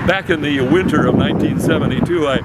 back in the winter of 1972, I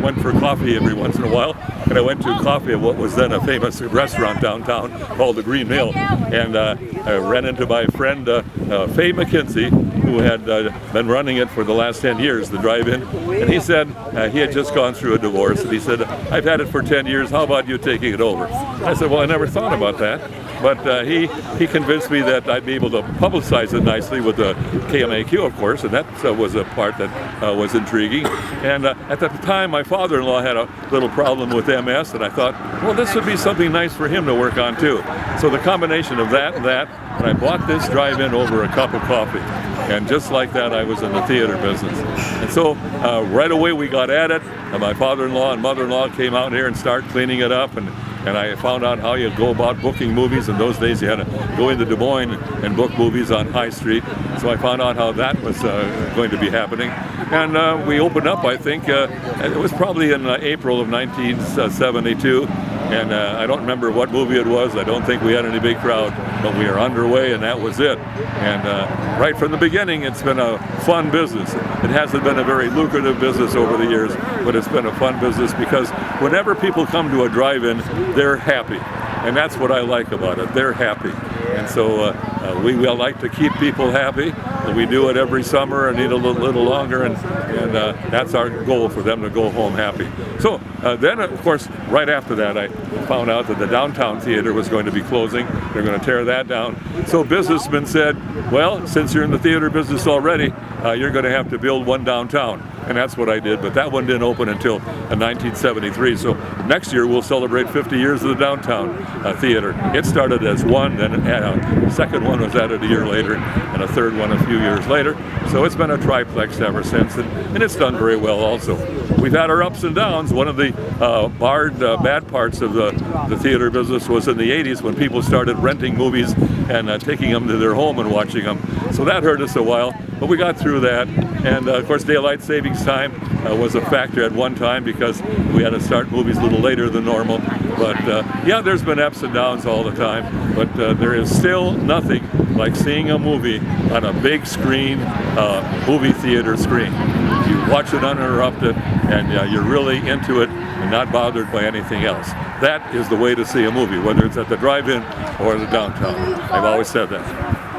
went for coffee every once in a while, and I went to coffee at what was then a famous restaurant downtown called the Green Mill, and I ran into my friend Faye McKenzie, who had been running it for the last 10 years, the drive-in, and he said he had just gone through a divorce, and he said, I've had it for 10 years, how about you taking it over? I said, well, I never thought about that. But he convinced me that I'd be able to publicize it nicely with the KMAQ, of course, and that was a part that was intriguing. And at the time, my father-in-law had a little problem with MS, and I thought, well, this would be something nice for him to work on too. So the combination of that, and I bought this drive-in over a cup of coffee. And just like that, I was in the theater business. And so right away we got at it. And my father-in-law and mother-in-law came out here and started cleaning it up. And I found out how you go about booking movies. In those days, you had to go into Des Moines and book movies on High Street. So I found out how that was going to be happening. And we opened up, I think, it was probably in April of 1972. And I don't remember what movie it was. I don't think we had any big crowd, but we are underway, and that was it. And right from the beginning, it's been a fun business. It hasn't been a very lucrative business over the years, but it's been a fun business because whenever people come to a drive-in, they're happy. And that's what I like about it. They're happy. And so we like to keep people happy. And we do it every summer and need a little longer, and that's our goal, for them to go home happy. So then, of course, right after that, I found out that the downtown theater was going to be closing. They're going to tear that down. So businessmen said, well, since you're in the theater business already, you're going to have to build one downtown. And that's what I did, but that one didn't open until 1973. So next year we'll celebrate 50 years of the downtown theater. It started as one, then a second one was added a year later, and a third one a few years later. So it's been a triplex ever since, and it's done very well also. We've had our ups and downs. One of the bad parts of the theater business was in the 80s when people started renting movies and taking them to their home and watching them. So that hurt us a while, but we got through that. And of course, daylight savings time was a factor at one time because we had to start movies a little later than normal. But yeah, there's been ups and downs all the time, but there is still nothing like seeing a movie on a big screen, movie theater screen. You watch it uninterrupted, and you're really into it and not bothered by anything else. That is the way to see a movie, whether it's at the drive-in or the downtown. I've always said that.